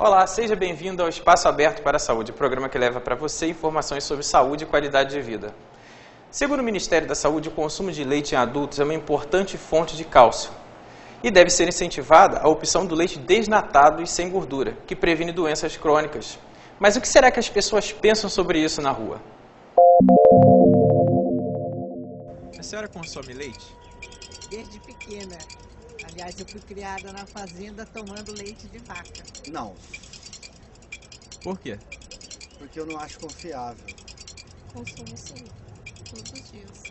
Olá, seja bem-vindo ao Espaço Aberto para a Saúde, programa que leva para você informações sobre saúde e qualidade de vida. Segundo o Ministério da Saúde, o consumo de leite em adultos é uma importante fonte de cálcio e deve ser incentivada a opção do leite desnatado e sem gordura, que previne doenças crônicas. Mas o que será que as pessoas pensam sobre isso na rua? A senhora consome leite? Desde pequena. Aliás, eu fui criada na fazenda tomando leite de vaca. Não, Por quê? porque eu não acho confiável. Consumo sim, todos os dias.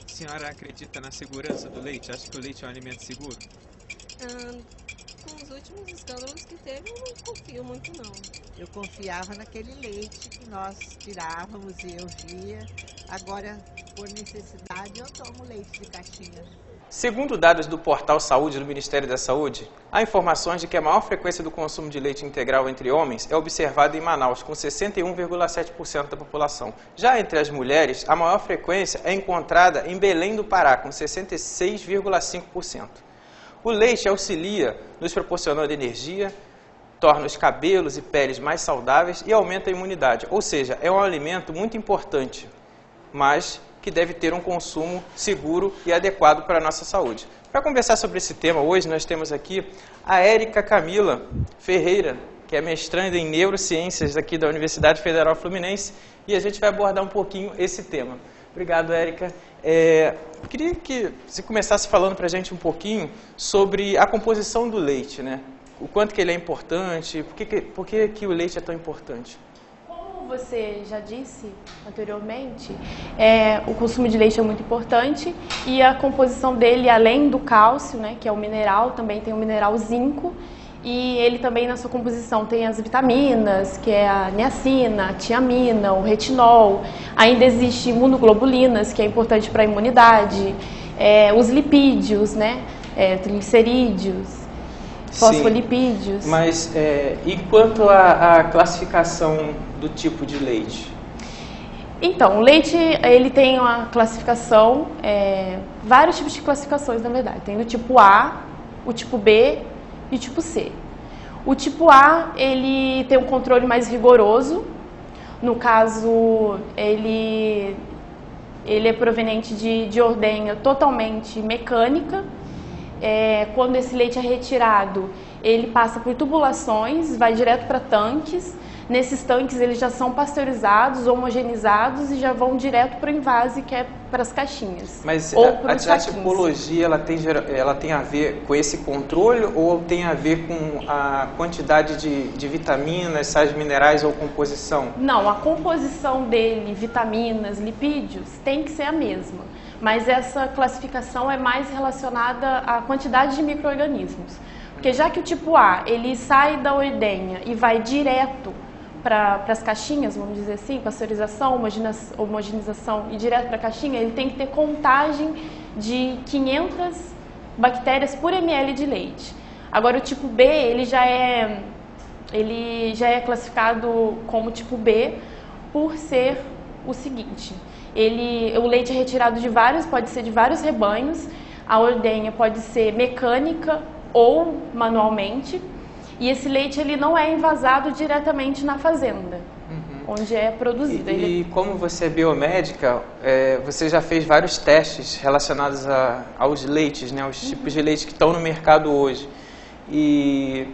A senhora acredita na segurança do leite? Acha que o leite é um alimento seguro? Com os últimos escândalos que teve, eu não confio muito não. Eu confiava naquele leite que nós tirávamos e eu via. Agora, por necessidade, eu tomo leite de caixinha. Segundo dados do Portal Saúde do Ministério da Saúde, há informações de que a maior frequência do consumo de leite integral entre homens é observada em Manaus, com 61,7% da população. Já entre as mulheres, a maior frequência é encontrada em Belém do Pará, com 66,5%. O leite auxilia nos proporcionando energia, torna os cabelos e peles mais saudáveis e aumenta a imunidade. Ou seja, é um alimento muito importante, mas que deve ter um consumo seguro e adequado para a nossa saúde. Para conversar sobre esse tema hoje, nós temos aqui a Érica Camila Ferreira, que é mestranda em Neurociências aqui da Universidade Federal Fluminense, e a gente vai abordar um pouquinho esse tema. Obrigado, Érica. Eu queria que você começasse falando para a gente um pouquinho sobre a composição do leite, né? O quanto que ele é importante, por que o leite é tão importante? Como você já disse anteriormente, o consumo de leite é muito importante e a composição dele, além do cálcio, né, que é o mineral, também tem o mineral zinco, e ele também na sua composição tem as vitaminas, que é a niacina, a tiamina, o retinol, ainda existe imunoglobulinas, que é importante para a imunidade, os lipídios, né, triglicerídeos, fosfolipídios. Sim, mas e quanto à classificação do tipo de leite? Então, o leite ele tem uma classificação, vários tipos de classificações na verdade. Tem o tipo A, o tipo B e o tipo C. O tipo A ele tem um controle mais rigoroso. No caso, ele é proveniente de ordenha totalmente mecânica. Quando esse leite é retirado, ele passa por tubulações, vai direto para tanques. Nesses tanques eles já são pasteurizados, homogenizados e já vão direto para o invase, que é para as caixinhas. Mas ou a tipologia ela tem a ver com esse controle ou tem a ver com a quantidade de vitaminas, sais minerais ou composição? Não, a composição dele, vitaminas, lipídios, tem que ser a mesma. Mas essa classificação é mais relacionada à quantidade de micro-organismos. Porque já que o tipo A, ele sai da ordenha e vai direto para as caixinhas, vamos dizer assim, pasteurização, homogenização e direto para a caixinha, ele tem que ter contagem de 500 bactérias por ml de leite. Agora o tipo B, ele já é classificado como tipo B por ser o seguinte: o leite é retirado pode ser de vários rebanhos, a ordenha pode ser mecânica ou manualmente, e esse leite ele não é envasado diretamente na fazenda, onde é produzido. E como você é biomédica, você já fez vários testes relacionados aos leites, né, aos tipos de leite que estão no mercado hoje. E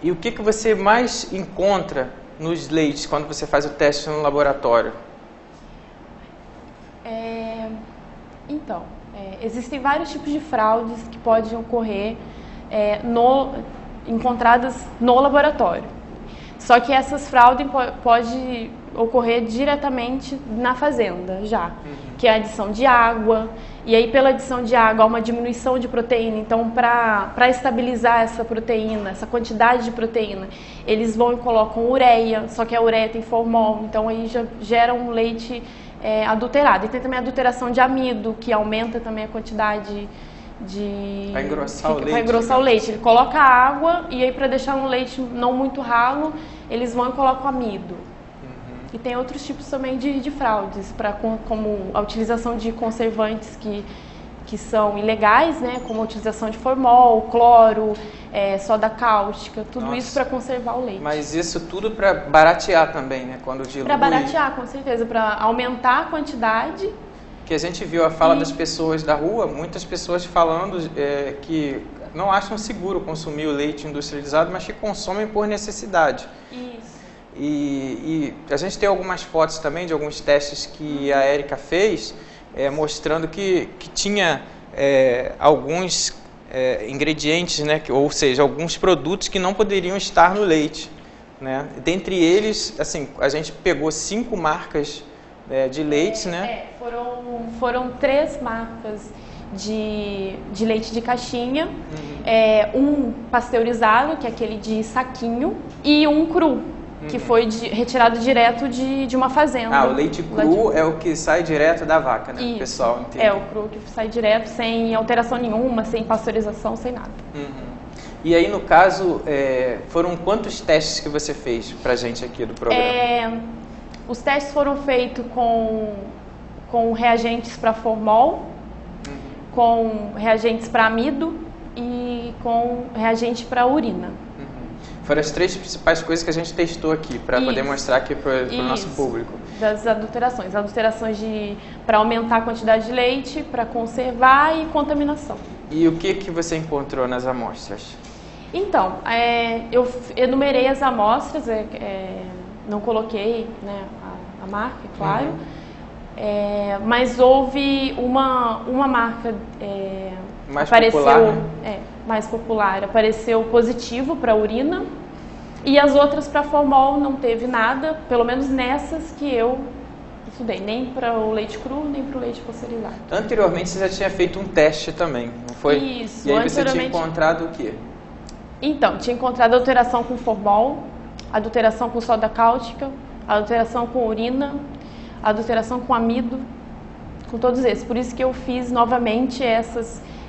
o que você mais encontra nos leites quando você faz o teste no laboratório? Existem vários tipos de fraudes que podem ocorrer encontradas no laboratório. Só que essas fraudes podem ocorrer diretamente na fazenda já, que é a adição de água, e aí pela adição de água há uma diminuição de proteína. Então, para estabilizar essa proteína, essa quantidade de proteína, eles vão e colocam ureia, só que a ureia tem formol, então aí já gera um leite adulterado. E tem também a adulteração de amido, que aumenta também a quantidade Vai engrossar o leite. Vai engrossar o leite. Ele coloca água e aí para deixar um leite não muito ralo, eles vão e colocam amido. E tem outros tipos também de fraudes, como a utilização de conservantes que são ilegais, né, como a utilização de formol, cloro, soda cáustica, tudo Nossa. isso para conservar o leite. Mas isso tudo para baratear também, né? Quando dilui. Para baratear, com certeza, para aumentar a quantidade. Que a gente viu a fala das pessoas da rua, muitas pessoas falando que não acham seguro consumir o leite industrializado, mas que consomem por necessidade. Isso. E a gente tem algumas fotos também de alguns testes que a Érica fez, mostrando que tinha alguns ingredientes, né, ou seja, alguns produtos que não poderiam estar no leite, né? Dentre eles, assim, a gente pegou 5 marcas de leites, né? Foram 3 marcas de leite de caixinha, um pasteurizado, que é aquele de saquinho, e um cru, que foi retirado direto de uma fazenda. O leite cru é o que sai direto da vaca, né? Isso. O pessoal entende. O cru que sai direto, sem alteração nenhuma, sem pasteurização, sem nada. E aí, no caso, foram quantos testes que você fez pra gente aqui do programa? Os testes foram feitos com reagentes para formol, com reagentes para amido e com reagente para urina. Foram as 3 principais coisas que a gente testou aqui, para poder mostrar aqui para o nosso público. Das adulterações. Adulterações para aumentar a quantidade de leite, para conservar e contaminação. E o que você encontrou nas amostras? Então, eu enumerei as amostras, não coloquei, né, a marca, é claro, mas houve uma marca mais apareceu, popular, né? Mais popular, apareceu positivo para urina, e as outras para formol não teve nada, pelo menos nessas que eu estudei, nem para o leite cru, nem para o leite pasteurizado. Anteriormente você já tinha feito um teste também, não foi? Isso. E aí você tinha encontrado o quê? Então, tinha encontrado adulteração com formol, adulteração com soda cáustica, adulteração com urina, adulteração com amido, com todos esses. Por isso que eu fiz novamente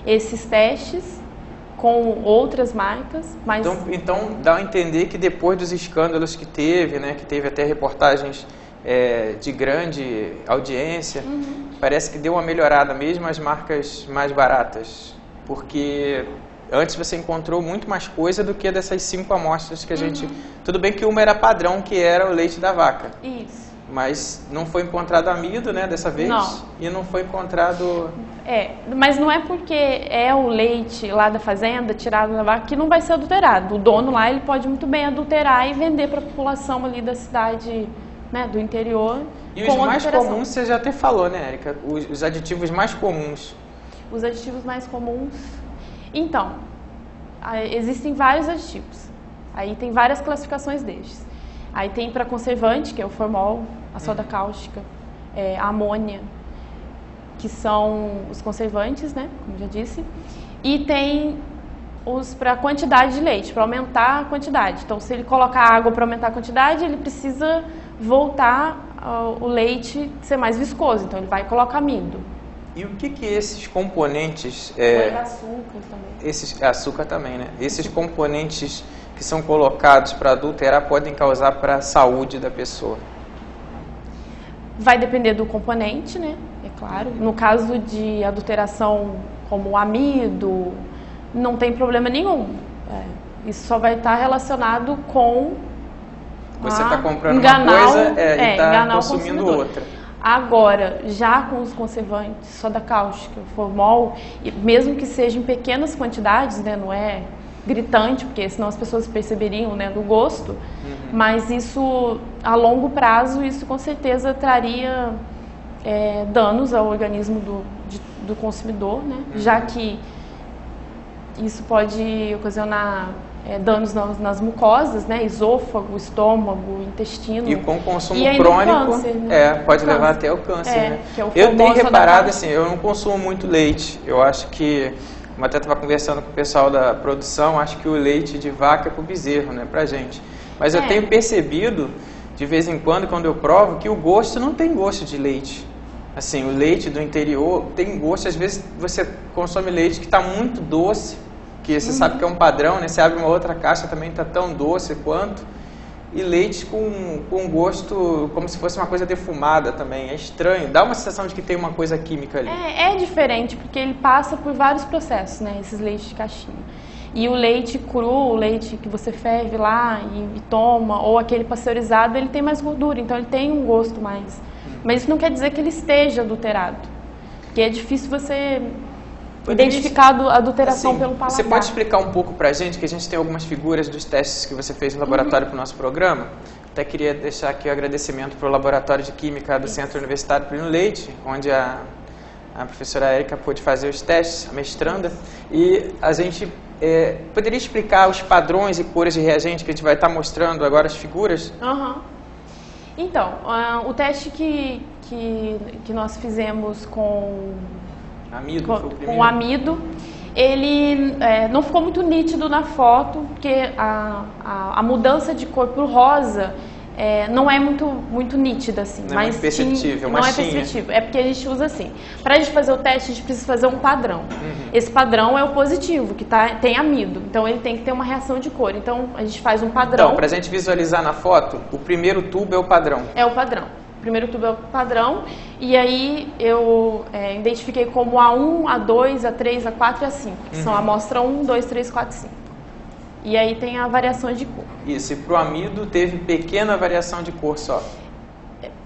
esses testes com outras marcas. Mas... Então dá a entender que depois dos escândalos que teve, né, que teve até reportagens de grande audiência, parece que deu uma melhorada mesmo as marcas mais baratas, porque antes você encontrou muito mais coisa do que dessas 5 amostras que a gente... Tudo bem que uma era padrão, que era o leite da vaca. Isso. Mas não foi encontrado amido, né, dessa vez? Não. E não foi encontrado... Mas não é porque é o leite lá da fazenda, tirado da vaca, que não vai ser adulterado. O dono lá, ele pode muito bem adulterar e vender para a população ali da cidade, né, do interior. E os mais comuns, você já até falou, né, Érica? Os aditivos mais comuns. Os aditivos mais comuns... Então, existem vários aditivos. Aí tem várias classificações destes. Aí tem para conservante, que é o formol, a soda cáustica, a amônia, que são os conservantes, né, como já disse. E tem os para quantidade de leite, para aumentar a quantidade. Então, se ele colocar água para aumentar a quantidade, ele precisa voltar o leite ser mais viscoso. Então, ele vai colocar amido. E o que esses componentes... açúcar também. Açúcar também, né? Esses componentes que são colocados para adulterar podem causar para a saúde da pessoa? Vai depender do componente, né? É claro. No caso de adulteração como o amido, não tem problema nenhum. Isso só vai estar relacionado com... Você está comprando uma coisa e está consumindo outra. Agora, já com os conservantes, soda cáustica, formol, mesmo que seja em pequenas quantidades, né, não é gritante, porque senão as pessoas perceberiam, né, do gosto, mas isso, a longo prazo, isso com certeza traria danos ao organismo do consumidor, né, já que isso pode ocasionar danos nas mucosas, né, esôfago, estômago, intestino. E com consumo e crônico, câncer, né? pode levar até o câncer, né? Que é o Eu tenho reparado, cáustica. assim, eu não consumo muito leite. Eu acho que, como até estava conversando com o pessoal da produção, acho que o leite de vaca é pro bezerro, né, pra gente. Mas eu tenho percebido, de vez em quando eu provo, que o gosto não tem gosto de leite. Assim, o leite do interior tem gosto, às vezes você consome leite que está muito doce, que você sabe que é um padrão, né? Você abre uma outra caixa, também está tão doce quanto. E leite com gosto como se fosse uma coisa defumada também. É estranho, dá uma sensação de que tem uma coisa química ali. É diferente, porque ele passa por vários processos, né? Esses leites de caixinha. E o leite cru, o leite que você ferve lá e toma, ou aquele pasteurizado, ele tem mais gordura, então ele tem um gosto mais. Mas isso não quer dizer que ele esteja adulterado, porque é difícil você identificar a adulteração assim, pelo paladar. Você pode explicar um pouco pra gente, que a gente tem algumas figuras dos testes que você fez no laboratório para o nosso programa? Até queria deixar aqui o agradecimento para o Laboratório de Química do Centro Universitário Plínio Leite, onde a professora Érica pôde fazer os testes, a mestranda, e a gente poderia explicar os padrões e cores de reagente que a gente vai estar mostrando agora, as figuras? Então, o teste que nós fizemos com o amido, ele não ficou muito nítido na foto, porque a mudança de cor para o rosa não é muito nítida, assim. Não é muito perceptível, não é perceptível. É porque a gente usa assim. Para a gente fazer o teste, a gente precisa fazer um padrão. Esse padrão é o positivo, que tem amido. Então, ele tem que ter uma reação de cor. Então, a gente faz um padrão. Então, para a gente visualizar na foto, o primeiro tubo é o padrão. É o padrão. O primeiro tubo é o padrão. E aí, eu identifiquei como A1, A2, A3, A4 e A5. Que são a amostra 1, 2, 3, 4, 5. E aí tem a variação de cor. Isso, e para o amido teve pequena variação de cor só?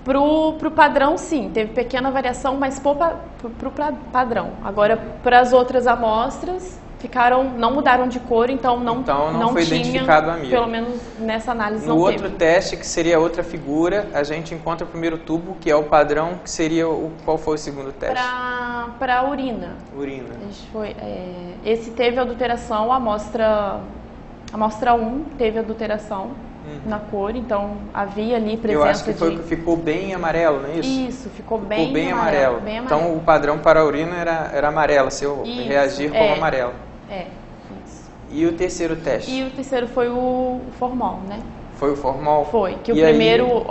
Pro padrão, sim, teve pequena variação, mas pro padrão. Agora, para as outras amostras, não mudaram de cor, então não foi tinha, identificado o amido. Pelo menos nessa análise no não teve. No outro teste, que seria outra figura, a gente encontra o primeiro tubo, que é o padrão, que seria qual foi o segundo teste? Para a urina. Urina. A gente esse teve adulteração, a amostra 1 teve adulteração na cor, então havia ali presença. Eu acho que foi que ficou bem amarelo, não é isso? Isso, ficou bem amarelo. Bem amarelo. Então o padrão para a urina era amarelo, se eu reagir como amarelo. Isso. E o terceiro teste? E o terceiro foi o formol, né? Foi o formol? Foi, que o primeiro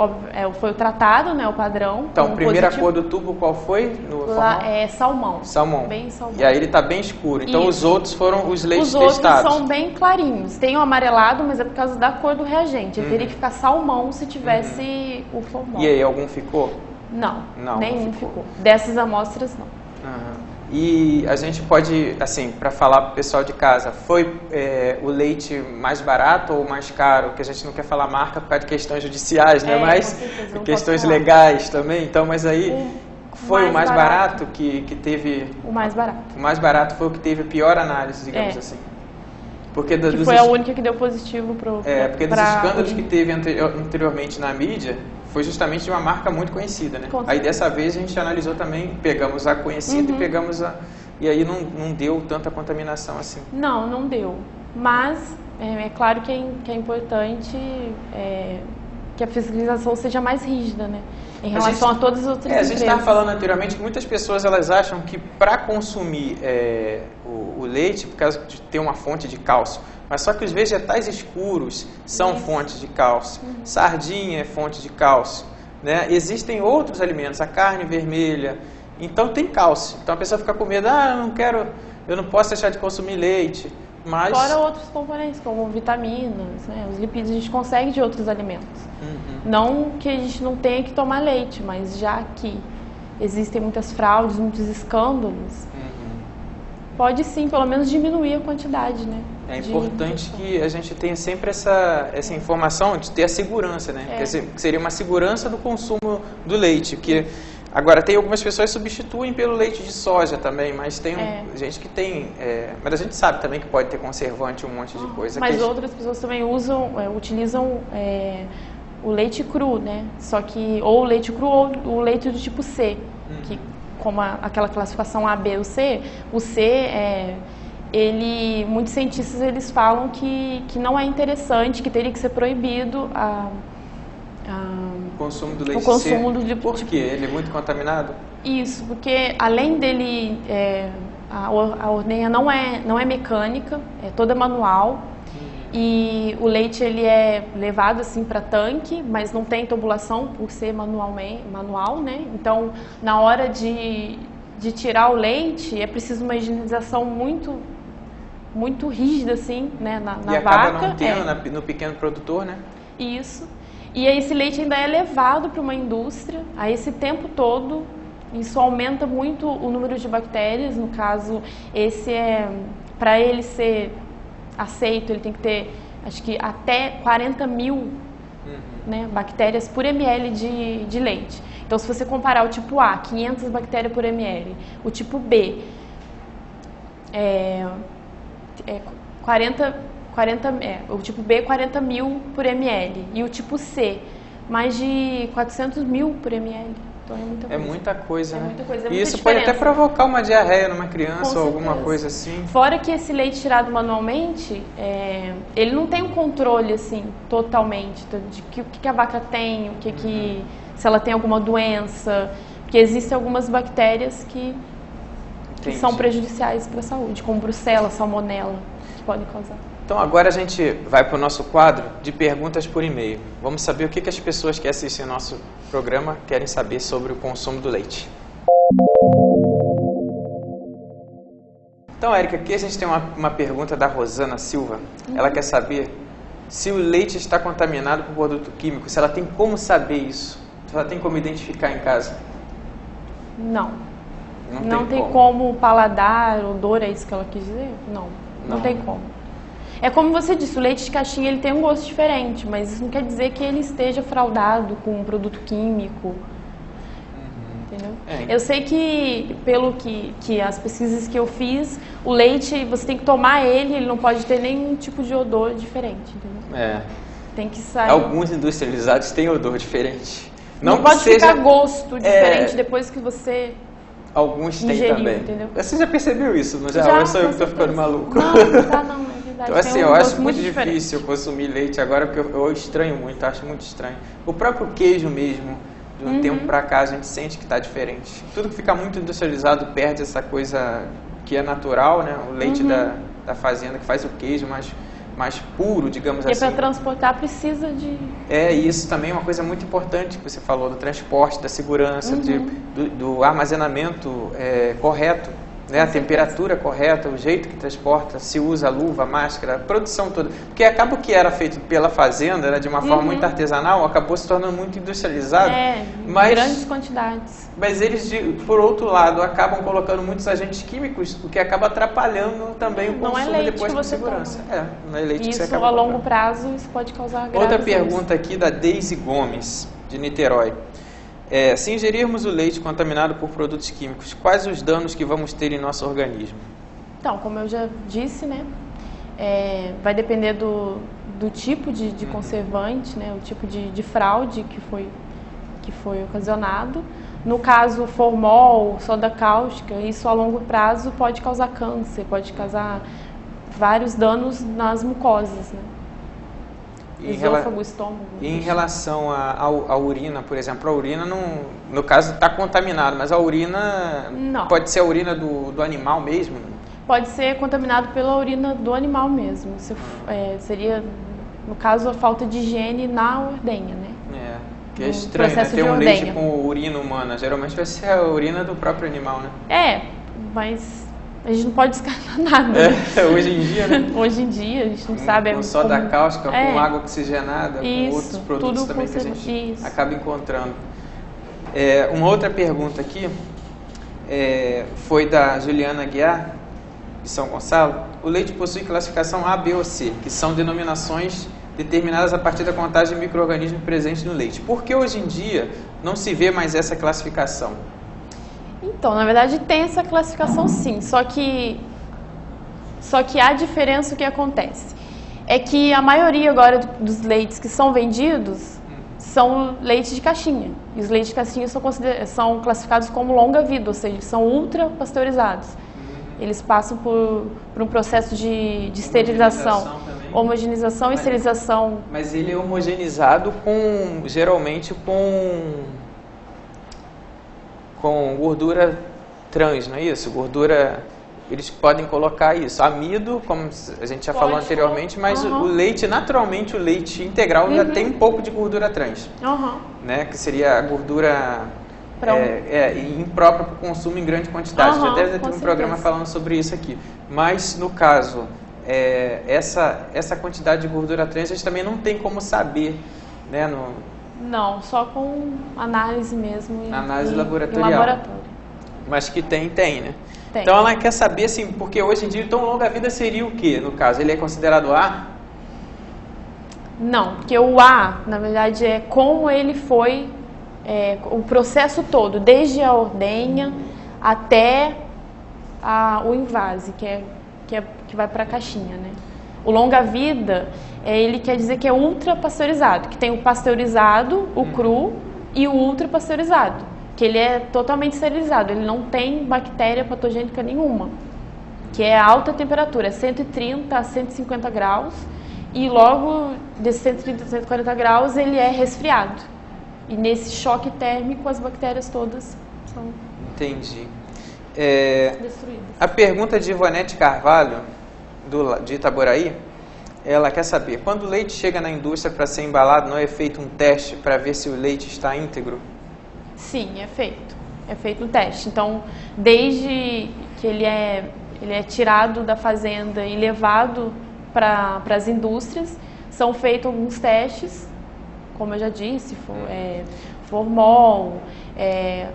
foi o tratado, né, o padrão. Então, a primeira cor do tubo qual foi no formol? É salmão. Salmão. Bem salmão. E aí ele está bem escuro. Então os outros foram os leites testados. Os outros são bem clarinhos. Tem o amarelado, mas é por causa da cor do reagente. Ele teria que ficar salmão se tivesse o formol. E aí, algum ficou? Não, nenhum ficou. Dessas amostras, não. E a gente pode, assim, para falar para o pessoal de casa, foi o leite mais barato ou mais caro? Que a gente não quer falar marca por causa de questões judiciais, né? Mas questões legais também. Então, mas aí foi o mais barato que teve... O mais barato. O mais barato foi o que teve a pior análise, digamos assim. Porque que foi a única que deu positivo porque dos escândalos que teve anteriormente na mídia, foi justamente de uma marca muito conhecida, né? Aí dessa vez a gente analisou também, pegamos a conhecida e pegamos e aí não deu tanta contaminação assim. Não deu. Mas é claro que é importante que a fiscalização seja mais rígida, né? Em relação a todas as outras empresas. A gente estava falando anteriormente que muitas pessoas elas acham que para consumir o leite, por causa de ter uma fonte de cálcio, mas só que os vegetais escuros são fontes de cálcio, sardinha é fonte de cálcio, né? Existem outros alimentos, a carne vermelha, então tem cálcio. Então a pessoa fica com medo, eu não posso deixar de consumir leite. Mas... Fora outros componentes, como vitaminas, né? Os lipídios a gente consegue de outros alimentos. Não que a gente não tenha que tomar leite, mas já que existem muitas fraudes, muitos escândalos, pode sim, pelo menos diminuir a quantidade, né? É importante que a gente tenha sempre essa informação de ter a segurança, né? Que seria uma segurança do consumo do leite, que... Agora, tem algumas pessoas que substituem pelo leite de soja também, mas tem gente que tem... mas a gente sabe também que pode ter conservante, um monte de coisa. Mas outras pessoas também utilizam o leite cru, né? Só que ou o leite cru ou o leite do tipo C, que como aquela classificação A, B ou C, o C muitos cientistas eles falam que não é interessante, que teria que ser proibido o consumo do leite C. Por quê? Ele é muito contaminado? Isso, porque além dele, a ordenha não é mecânica, é toda manual. E o leite ele é levado assim para tanque, mas não tem tubulação por ser manual, né? Então, na hora de tirar o leite, é preciso uma higienização muito rígida assim, né, na vaca. E acaba não tendo no pequeno produtor, né? Isso. E aí esse leite ainda é levado para uma indústria, a esse tempo todo, isso aumenta muito o número de bactérias, no caso, esse para ele ser aceito, ele tem que ter, acho que até 40 mil né, bactérias por ml de leite. Então, se você comparar o tipo A, 500 bactérias por ml, o tipo B, 40 o tipo B, 40 mil por ml. E o tipo C, mais de 400 mil por ml. Então é muita coisa. É muita coisa, né? Muita coisa, é E muita isso pode até diferença. provocar uma diarreia numa criança Com ou alguma certeza. coisa assim. Fora que esse leite tirado manualmente, ele não tem um controle assim, totalmente, de o que a vaca tem, se ela tem alguma doença. Porque existem algumas bactérias que são prejudiciais para a saúde, como brucela, salmonela, que podem causar. Então agora a gente vai para o nosso quadro de perguntas por e-mail. Vamos saber o que as pessoas que assistem ao nosso programa querem saber sobre o consumo do leite. Então, Érica, aqui a gente tem uma pergunta da Rosana Silva. Ela quer saber se o leite está contaminado por produto químico, se ela tem como saber isso, se ela tem como identificar em casa. Não. Não tem como paladar, odor, é isso que ela quis dizer? Não tem como. É como você disse, o leite de caixinha ele tem um gosto diferente, mas isso não quer dizer que ele esteja fraudado com um produto químico. Entendeu? Eu sei que, pelo que as pesquisas que eu fiz, o leite, você tem que tomar ele não pode ter nenhum tipo de odor diferente, entendeu? Tem que sair. Alguns industrializados têm odor diferente. Não pode ficar gosto diferente depois que você alguns têm também. Entendeu? Você já percebeu isso, não já? Ou sou eu que estou ficando maluco? Não, é verdade. Então assim, eu acho muito difícil consumir leite agora, porque eu estranho muito, acho muito estranho. O próprio queijo mesmo, de um tempo pra cá, a gente sente que está diferente. Tudo que fica muito industrializado perde essa coisa que é natural, né? O leite da fazenda que faz o queijo mais puro, digamos assim. E para transportar precisa de... E isso também é uma coisa muito importante que você falou, do transporte, da segurança, do armazenamento correto, né? A temperatura correta, o jeito que transporta, se usa luva, máscara, a produção toda. Porque acaba o que era feito pela fazenda, né, de uma forma muito artesanal, acabou se tornando muito industrializado. Em grandes quantidades. Mas eles, por outro lado, acabam colocando muitos agentes químicos, o que acaba atrapalhando também o consumo depois com segurança. Não é leite que você acaba a longo prazo, isso pode causar graves Outra pergunta aqui da Deise Gomes, de Niterói. Se ingerirmos o leite contaminado por produtos químicos, quais os danos que vamos ter em nosso organismo? Então, como eu já disse, né, vai depender do tipo de conservante, né, o tipo de fraude que foi ocasionado. No caso, formol, soda cáustica, isso a longo prazo pode causar câncer, pode causar vários danos nas mucosas, né? Esôfago, estômago. E em relação à urina, por exemplo, a urina, no caso, está contaminada, mas a urina pode ser a urina do animal mesmo? Pode ser contaminado pela urina do animal mesmo. Seria, no caso, a falta de higiene na ordenha, né? Que é estranho, né? Ter um leite com urina humana. Geralmente vai ser a urina do próprio animal, né? Mas a gente não pode descartar nada. Hoje em dia, né? Hoje em dia, a gente não sabe... Com soda cáustica, com água oxigenada, com outros produtos também que a gente acaba encontrando. Uma outra pergunta aqui foi da Juliana Guiar, de São Gonçalo. O leite possui classificação A, B ou C, que são denominações determinadas a partir da contagem de micro-organismos presentes no leite. Por que hoje em dia não se vê mais essa classificação? Então, na verdade tem essa classificação sim, só que a diferença o que acontece é que a maioria agora dos leites que são vendidos são leites de caixinha. E os leites de caixinha são classificados como longa-vida, ou seja, são ultra pasteurizados. Eles passam por um processo de esterilização, homogeneização e esterilização. Mas ele é homogeneizado geralmente com gordura trans, não é isso? Gordura, eles podem colocar isso. Amido, como a gente já falou anteriormente, mas o leite, naturalmente, o leite integral já tem um pouco de gordura trans, né? Que seria a gordura imprópria para o consumo em grande quantidade. Já deve ter um programa falando sobre isso aqui. Mas, no caso, essa quantidade de gordura trans, a gente também não tem como saber, né? Não, só com análise mesmo. Análise laboratorial. Em laboratório. Mas que tem, né? Tem. Então ela quer saber, assim, porque hoje em dia, então longa-vida seria o quê, no caso? Ele é considerado A? Não, porque o A, na verdade, é como ele foi, o processo todo, desde a ordenha até o invase, que vai para a caixinha, né? O longa-vida, ele quer dizer que é ultra pasteurizado, que tem o pasteurizado, o cru e o ultra pasteurizado, que ele é totalmente esterilizado, ele não tem bactéria patogênica nenhuma, que é alta temperatura, 130 a 150 graus, e logo desses 130 a 140 graus ele é resfriado. E nesse choque térmico as bactérias todas são Entendi. destruídas. A pergunta de Ivonete Carvalho, de Itaboraí, ela quer saber, quando o leite chega na indústria para ser embalado, não é feito um teste para ver se o leite está íntegro? Sim, é feito. É feito um teste. Então, desde que ele é tirado da fazenda e levado para as indústrias, são feitos alguns testes, como eu já disse, formol,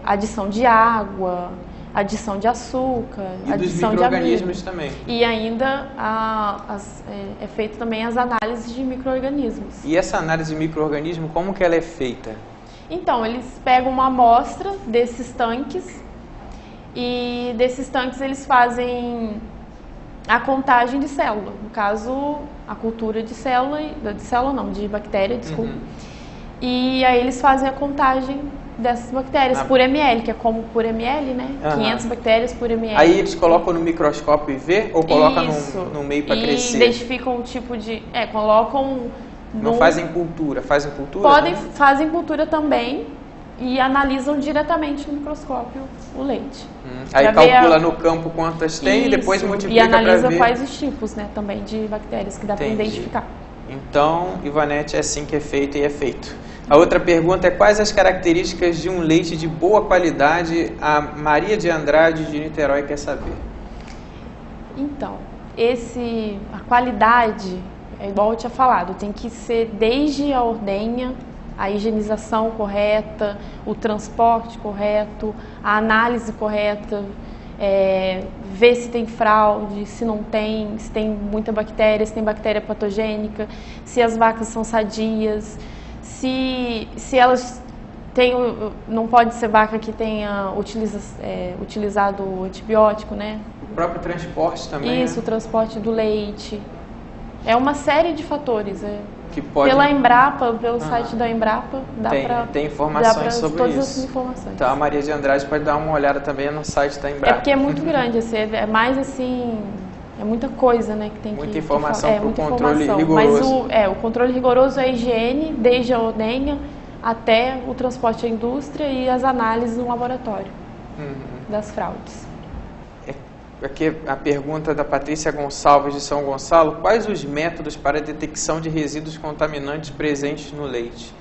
adição de água, adição de açúcar, e adição dos de amido. micro-organismos também. E ainda é feito também as análises de micro-organismos. E essa análise de micro-organismo, como que ela é feita? Então, eles pegam uma amostra desses tanques e desses tanques eles fazem a contagem de célula. No caso, a cultura de de bactéria, desculpa. E aí eles fazem a contagem dessas bactérias por ml, que é como por ml, né? 500 bactérias por ml. Aí eles colocam no microscópio e vê ou colocam no meio para crescer? E identificam o tipo de... colocam... Não fazem cultura? Fazem cultura? Fazem cultura também e analisam diretamente no microscópio o leite. Aí calcula no campo quantas tem e depois multiplica para ver. E analisa quais os tipos, né, também de bactérias que dá para identificar. Então, Ivonete, é assim que é feito e é feito. A outra pergunta é quais as características de um leite de boa qualidade? A Maria de Andrade de Niterói quer saber. Então, a qualidade, é igual eu tinha falado, tem que ser desde a ordenha, a higienização correta, o transporte correto, a análise correta, ver se tem fraude, se não tem, se tem muita bactéria, se tem bactéria patogênica, se as vacas são sadias, se elas têm, não pode ser vaca que tenha utilizado antibiótico, né? O próprio transporte também, Isso, né? O transporte do leite. É uma série de fatores. Que pode... Pela Embrapa, pelo site da Embrapa, tem informações sobre todas isso. As informações. Então a Maria de Andrade pode dar uma olhada também no site da Embrapa. É porque é muito grande, é mais assim, é muita coisa, né, que tem muita informação para o controle rigoroso. Mas o controle rigoroso é a higiene, desde a ordenha até o transporte à indústria e as análises no laboratório das fraudes. Aqui a pergunta da Patrícia Gonçalves de São Gonçalo: quais os métodos para a detecção de resíduos contaminantes presentes no leite?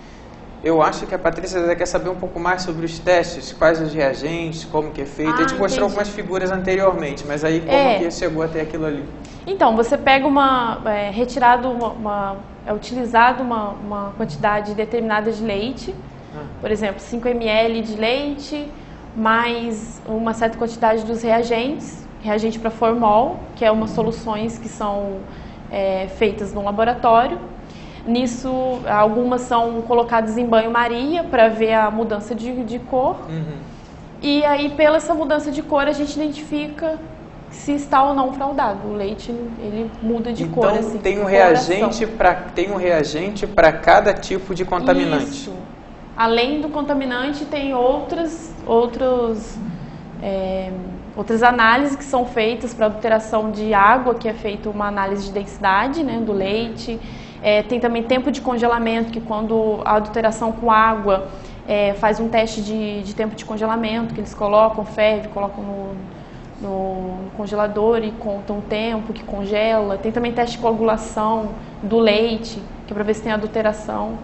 Eu acho que a Patrícia quer saber um pouco mais sobre os testes, quais os reagentes, como que é feito. A gente mostrou algumas figuras anteriormente, mas aí como que chegou até aquilo ali? Então, você pega é utilizado uma quantidade determinada de leite, por exemplo, 5 ml de leite, mais uma certa quantidade dos reagente para formol, que é umas soluções que são feitas no laboratório. Nisso, algumas são colocadas em banho-maria para ver a mudança de cor. E aí, pela essa mudança de cor, a gente identifica se está ou não fraudado. O leite, ele muda de cor. Assim, tem um reagente para cada tipo de contaminante. Isso. Além do contaminante, tem outras análises que são feitas para adulteração de água, que é feita uma análise de densidade, né, do leite. Tem também tempo de congelamento, que quando a adulteração com água faz um teste de tempo de congelamento, que eles colocam, colocam no congelador e contam o tempo que congela. Tem também teste de coagulação do leite, que é para ver se tem adulteração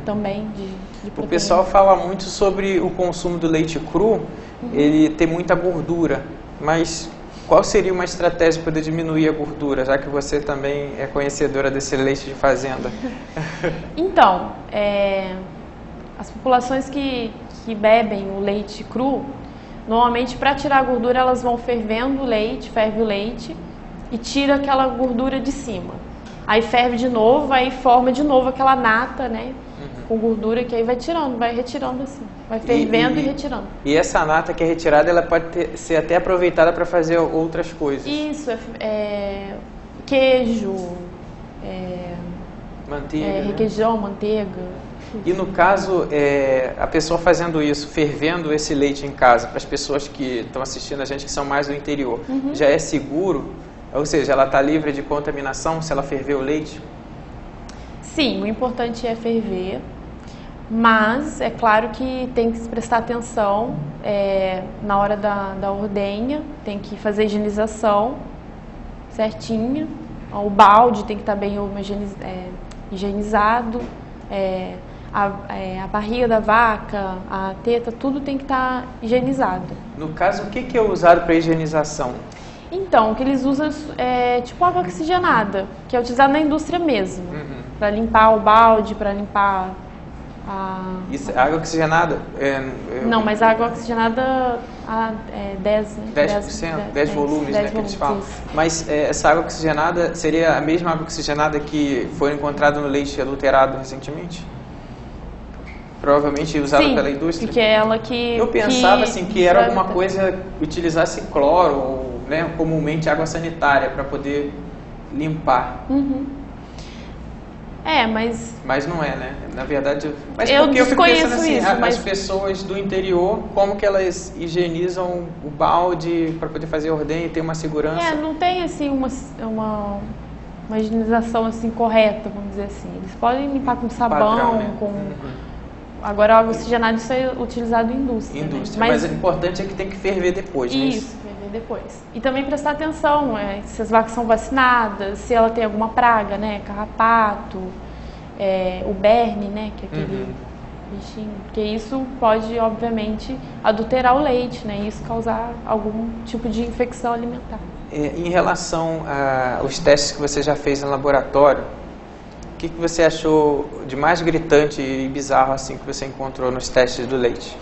também de proteína. O pessoal fala muito sobre o consumo do leite cru, ele tem muita gordura, mas qual seria uma estratégia para diminuir a gordura, já que você também é conhecedora desse leite de fazenda? Então, as populações que bebem o leite cru, Normalmente, para tirar a gordura, elas vão fervendo o leite, ferve o leite e tira aquela gordura de cima. Aí ferve de novo, aí forma de novo aquela nata, né? Com gordura, que aí vai tirando, vai retirando assim. Vai fervendo e retirando. E essa nata que é retirada, ela pode ser até aproveitada para fazer outras coisas. Isso, queijo, manteiga, requeijão, manteiga. E no caso, a pessoa fazendo isso, fervendo esse leite em casa, para as pessoas que estão assistindo a gente que são mais do interior, já é seguro? Ou seja, ela está livre de contaminação se ela ferver o leite? Sim, o importante é ferver, mas é claro que tem que prestar atenção na hora da ordenha, tem que fazer a higienização certinha, o balde tem que estar bem higienizado, a barriga da vaca, a teta, tudo tem que estar higienizado. No caso, o que é usado para higienização? Então, o que eles usam é tipo água oxigenada, que é utilizado na indústria mesmo, para limpar o balde, para limpar Isso, água oxigenada? Não, mas a água oxigenada 10, né? 10 volumes, 10 né, que eles falam. Isso. Mas essa água oxigenada seria a mesma água oxigenada que foi encontrada no leite adulterado recentemente? Provavelmente usada pela indústria? Porque é ela que... Eu pensava assim, que era alguma coisa que utilizasse cloro, ou né, comumente água sanitária, para poder limpar. Mas não é, né? Na verdade... Mas eu porque eu fico pensando assim, isso, as pessoas do interior, como que elas higienizam o balde para poder fazer a ordenha e ter uma segurança? Não tem assim uma higienização assim correta, vamos dizer assim. Eles podem limpar com sabão, padrão, né? com... Agora, a água oxigenada, isso é utilizado em indústria. Mas o importante é que tem que ferver depois, né? Isso, ferver depois. E também prestar atenção, se as vacas são vacinadas, se ela tem alguma praga, né? Carrapato, o berne, né? Que é aquele bichinho. Porque isso pode, obviamente, adulterar o leite, né? E isso causar algum tipo de infecção alimentar. Em relação aos testes que você já fez no laboratório, o que você achou de mais gritante e bizarro assim que você encontrou nos testes do leite?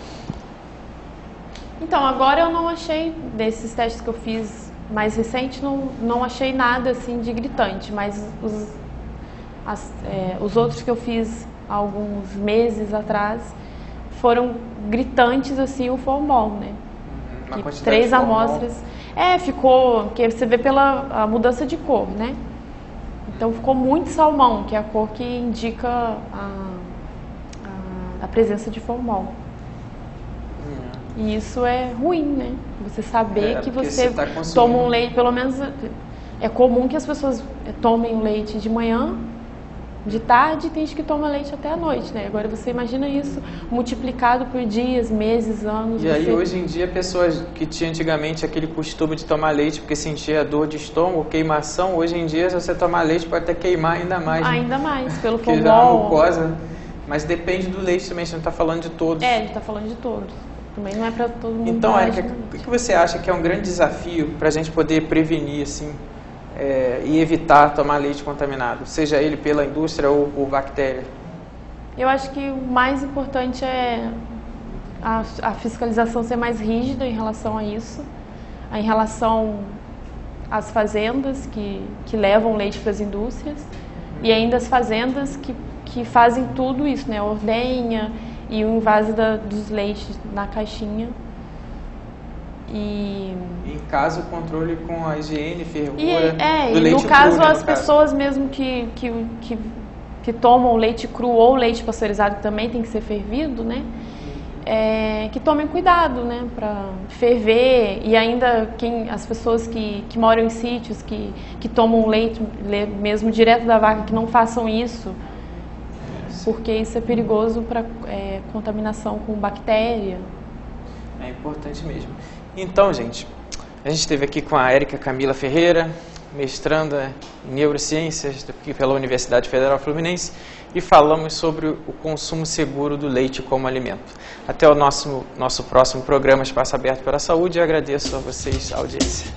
Então, agora eu não achei, desses testes que eu fiz mais recente, não achei nada assim de gritante, mas os outros que eu fiz há alguns meses atrás foram gritantes assim o formol, né? Uma quantidade 3 de formol. amostras. Ficou, que você vê pela mudança de cor, né? Então ficou muito salmão, que é a cor que indica a presença de formol. E isso é ruim, né? Você saber que você toma um leite, pelo menos é comum que as pessoas tomem o leite de manhã, de tarde, e tem gente que toma leite até a noite, né? Agora você imagina isso multiplicado por dias, meses, anos. E aí hoje em dia pessoas que tinham antigamente aquele costume de tomar leite porque sentia dor de estômago, queimação, hoje em dia se você tomar leite pode até queimar ainda mais. Ainda mais, pelo formol. Porque dá uma mucosa, mas depende do leite também, a gente não está falando de todos. A gente está falando de todos. Também não é para todo mundo. Então, Érica, o que você acha que é um grande desafio para a gente poder prevenir assim, e evitar tomar leite contaminado, seja ele pela indústria ou por bactéria? Eu acho que o mais importante é a fiscalização ser mais rígida em relação a isso, em relação às fazendas que levam leite para as indústrias e ainda as fazendas que fazem tudo isso, né? Ordenha e o invase dos leites na caixinha. E em caso, o controle com a higiene, fervura do leite no caso, cru, né, as pessoas mesmo que tomam leite cru ou leite pasteurizado, que também tem que ser fervido, né? Que tomem cuidado, né? Para ferver. E ainda as pessoas que moram em sítios, que tomam leite mesmo direto da vaca, que não façam isso, porque isso é perigoso para contaminação com bactéria. É importante mesmo. Então, gente, a gente esteve aqui com a Érica Camila Ferreira, mestranda em Neurociências aqui pela Universidade Federal Fluminense, e falamos sobre o consumo seguro do leite como alimento. Até o nosso próximo programa Espaço Aberto para a Saúde, e agradeço a vocês a audiência.